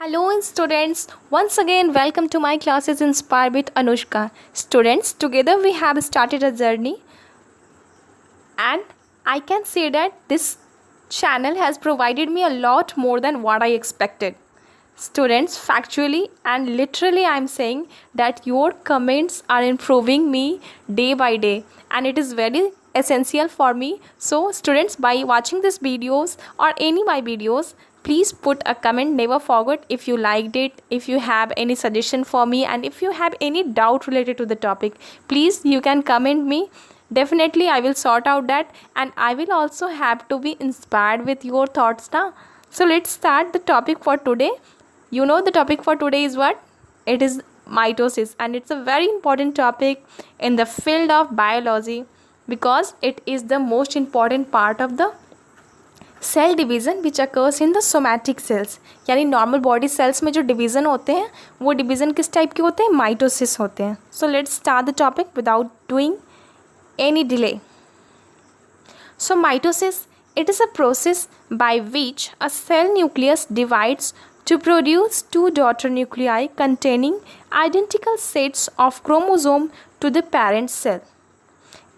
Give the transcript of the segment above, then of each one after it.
Hello students, once again welcome to my classes Inspire with Anushka. Students, together we have started a journey and I can say that this channel has provided me a lot more than what I expected. Students, factually and literally I am saying that your comments are improving me day by day and it is very essential for me. So students, by watching these videos or any my videos, please put a comment. Never forget if you liked it, if you have any suggestion for me, and if you have any doubt related to the topic, please you can comment me. Definitely I will sort out that, and I will also have to be inspired with your thoughts now. So let's start the topic for today. You know the topic for today is what? It is mitosis, and it's a very important topic in the field of biology because it is the most important part of the cell division which occurs in the somatic cells. यानी normal body cells में जो division होते हैं वो division किस type के होते हैं? माइटोसिस होते हैं. So let's start the topic without doing any delay. So mitosis, it is a process by which a cell nucleus divides to produce two daughter nuclei containing identical sets of chromosome to the parent cell.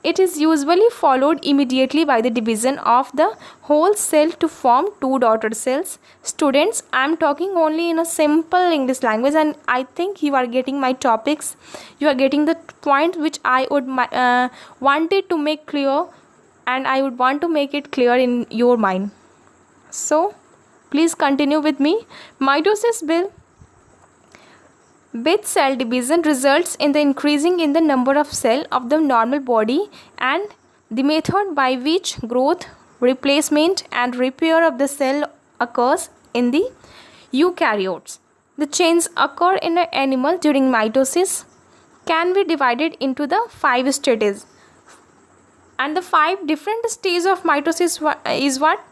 It is usually followed immediately by the division of the whole cell to form two daughter cells. Students, I am talking only in a simple English language and I think you are getting my topics. You are getting the point which I would wanted to make clear, and I would want to make it clear in your mind. So, please continue with me. Mitosis will with cell division results in the increasing in the number of cell of the normal body, and the method by which growth, replacement and repair of the cell occurs in the eukaryotes. The changes occur in an animal during mitosis can be divided into the 5 stages, and the 5 different stages of mitosis is what?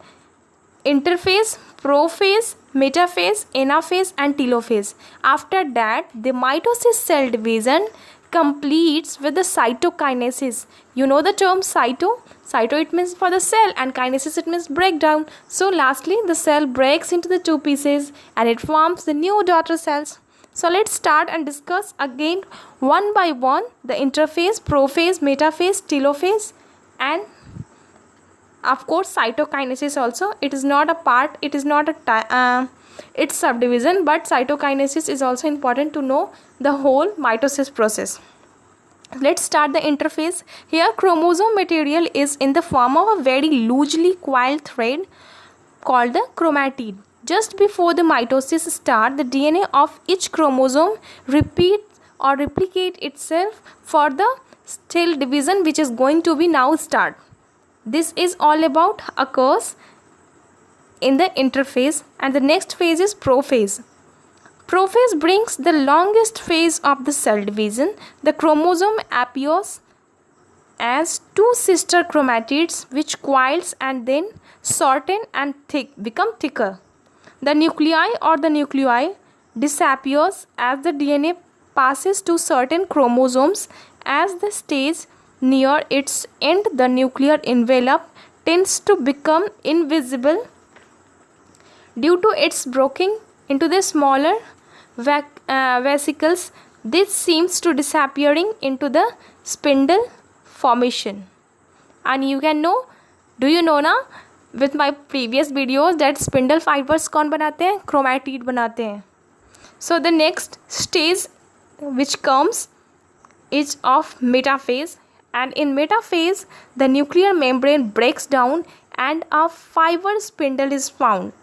Interphase, prophase, metaphase, anaphase and telophase. After that, the mitosis cell division completes with the cytokinesis. You know the term cyto? Cyto it means for the cell, and kinesis it means breakdown. So lastly, the cell breaks into the 2 pieces and it forms the new daughter cells. So let's start and discuss again one by one the interphase, prophase, metaphase, telophase, and of course cytokinesis also. It is not a part, it is not a its subdivision, but cytokinesis is also important to know the whole mitosis process. Let's start the interphase. Here chromosome material is in the form of a very loosely coiled thread called the chromatid. Just before the mitosis start, the DNA of each chromosome repeats or replicate itself for the cell division which is going to be now start. This is all about occurs in the interphase, and the next phase is prophase. Prophase brings the longest phase of the cell division. The chromosome appears as 2 sister chromatids which coils and then shorten and become thicker. The nuclei or the nuclei disappears as the DNA passes to certain chromosomes. As the stage near its end, the nuclear envelope tends to become invisible due to its breaking into the smaller vesicles. This seems to disappearing into the spindle formation. And you can know, do you know now with my previous videos that spindle fibers कौन बनाते हैं? Chromatid बनाते हैं. So the next stage which comes is of metaphase. And in metaphase, the nuclear membrane breaks down and a fiber spindle is found.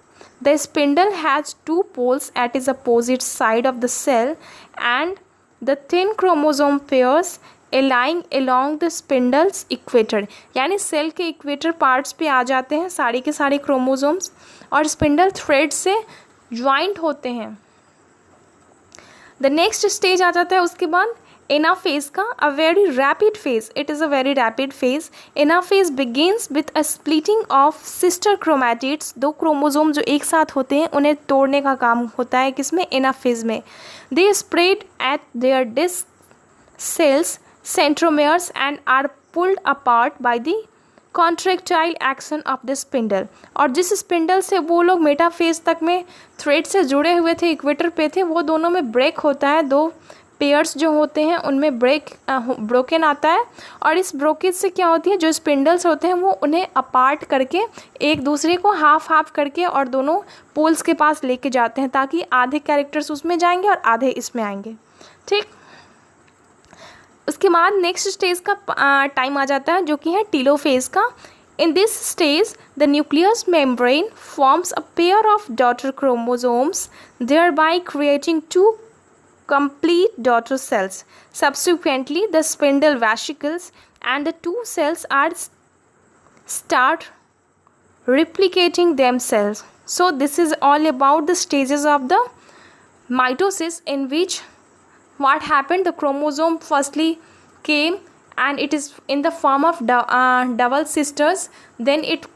The spindle has 2 poles at its opposite side of the cell, and the thin chromosome pairs lying along the spindle's equator. यानी cell के equator parts पे आ जाते हैं सारे के सारे chromosomes और spindle thread से ज्वाइंट होते हैं. द नेक्स्ट स्टेज आ जाता है उसके बाद anaphase का, a very rapid phase. It is a very rapid phase. Anaphase begins with a splitting of sister chromatids. 2 chromosome जो एक साथ होते हैं उन्हें तोड़ने का काम होता है किसमें? एनाफेज में. They spread at their disc cells, centromeres, and are pulled apart by the contractile action of the spindle, और जिस स्पिंडल से वो लोग मेटाफेज तक में थ्रेड से जुड़े हुए थे, इक्वेटर पे थे, वो दोनों में ब्रेक होता है, दो पेयर्स जो होते हैं उनमें ब्रोकन आता है, और इस ब्रोकेज से क्या होती है, जो स्पिंडल्स होते हैं वो उन्हें अपार्ट करके एक दूसरे को हाफ हाफ करके और दोनों पोल्स के पास लेके जाते हैं, ताकि आधे कैरेक्टर्स उसमें जाएंगे और आधे इसमें आएंगे। ठीक, उसके बाद नेक्स्ट स्टेज का टाइम आ जाता है जो कि है टीलोफेज का। In this stage the nucleus membrane forms a pair of daughter chromosomes, thereby creating two complete daughter cells. Subsequently, the spindle vesicles and the two cells start replicating themselves. So this is all about the stages of the mitosis, in which what happened, the chromosome firstly came and it is in the form of double sisters, then it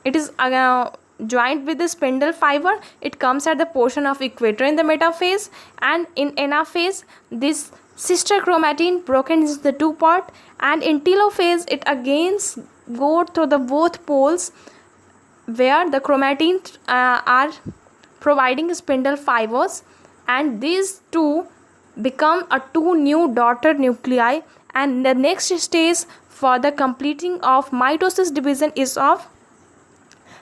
is joined with the spindle fiber, it comes at the portion of equator in the metaphase, and in anaphase this sister chromatin broken into the two part, and in telophase it again go through the both poles where the chromatin are providing spindle fibers, and these two become a two new daughter nuclei, and the next stage for the completing of mitosis division is of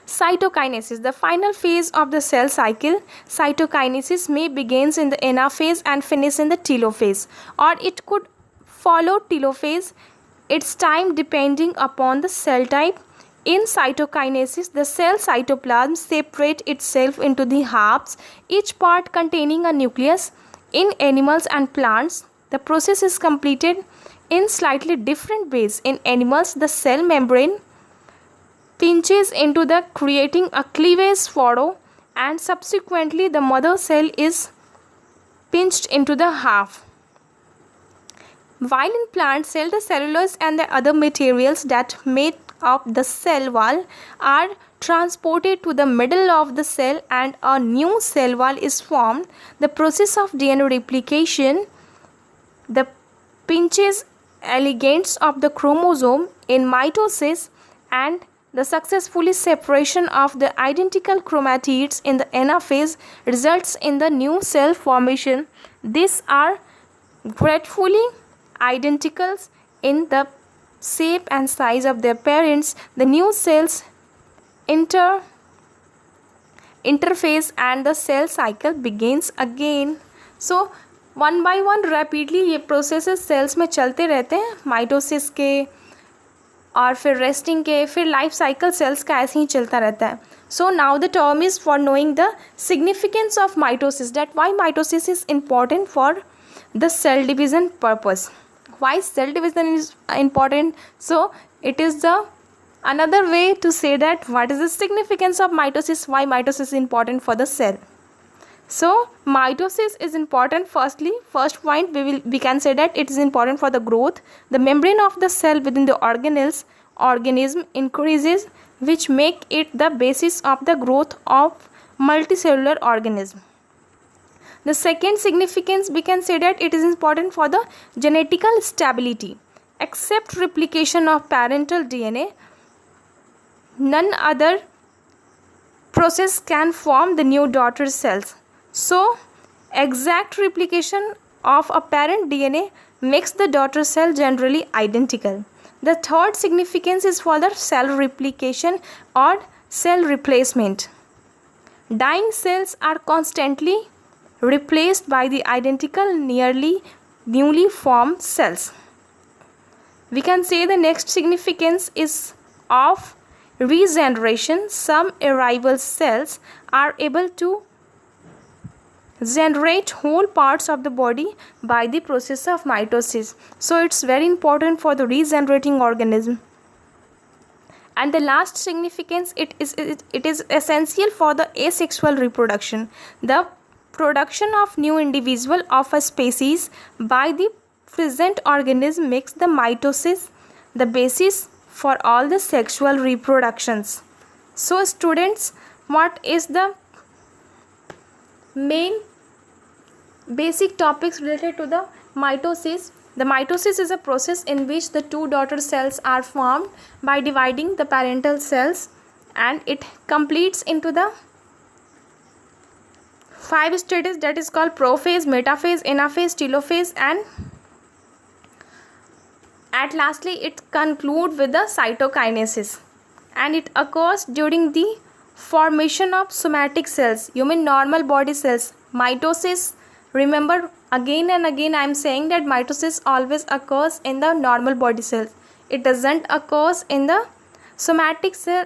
cytokinesis, the final phase of the cell cycle. Cytokinesis may begins in the anaphase and finish in the telophase, or it could follow telophase, its time depending upon the cell type. In cytokinesis, the cell cytoplasm separate itself into the halves, each part containing a nucleus. In animals and plants, the process is completed in slightly different ways. In animals, the cell membrane pinches into the creating a cleavage furrow, and subsequently the mother cell is pinched into the half. While in plant cell, the cellulose and the other materials that make up the cell wall are transported to the middle of the cell and a new cell wall is formed. The process of DNA replication, the pinches ligands of the chromosome in mitosis, and the successful separation of the identical chromatids in the anaphase results in the new cell formation. These are gratefully identical in the shape and size of their parents. The new cells interface and the cell cycle begins again. So one by one rapidly ये processes sales में चलते रहते हैं, mitosis के और फिर resting के, फिर लाइफ साइकिल सेल्स का ऐसे ही चलता रहता है. So now the term is for knowing the significance of mitosis, that why mitosis is important for the cell division purpose. Why cell division is important? So it is the another way to say that what is the significance of mitosis, why mitosis is important for the cell. So mitosis is important. First point we can say that it is important for the growth. The membrane of the cell within the organism increases, which make it the basis of the growth of multicellular organism. The second significance, we can say that it is important for the genetical stability. Except replication of parental DNA, none other process can form the new daughter cells. So exact replication of a parent DNA makes the daughter cell generally identical. The third significance is for the cell replication or cell replacement. Dying cells are constantly replaced by the identical newly formed cells. We can say the next significance is of regeneration. Some arrival cells are able to generate whole parts of the body by the process of mitosis. So it's very important for the regenerating organism. And the last significance, it is essential for the asexual reproduction. The production of new individual of a species by the present organism makes the mitosis the basis for all the sexual reproductions. So students, what is the main basic topics related to the mitosis? The mitosis is a process in which the two daughter cells are formed by dividing the parental cells, and it completes into the 5 stages, that is called prophase, metaphase, anaphase, telophase, and at lastly it concludes with the cytokinesis, and it occurs during the formation of somatic cells, you mean normal body cells. Mitosis, remember, again and again I am saying that mitosis always occurs in the normal body cells. It doesn't occurs in the somatic cell,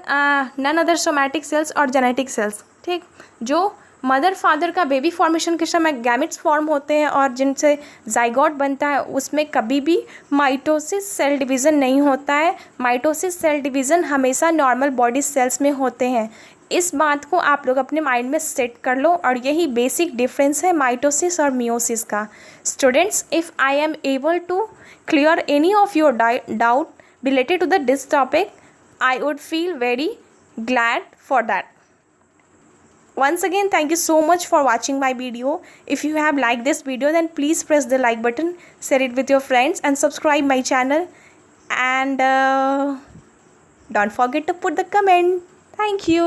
none other somatic cells or genetic cells. ठीक, जो mother father का baby formation के समय gametes form होते हैं और जिनसे zygote बनता है, उसमें कभी भी माइटोसिस सेल डिवीज़न नहीं होता है. माइटोसिस सेल डिवीज़न हमेशा नॉर्मल बॉडी सेल्स में होते हैं. इस बात को आप लोग अपने माइंड में सेट कर लो, और यही बेसिक डिफरेंस है माइटोसिस और मियोसिस का. Students, if I am able to clear any of your doubt related to this topic, I would feel very glad for that. Once again, thank you so much for watching my video. If you have liked this video, then please press the like button, share it with your friends, and subscribe my channel. And don't forget to put the comment. Thank you.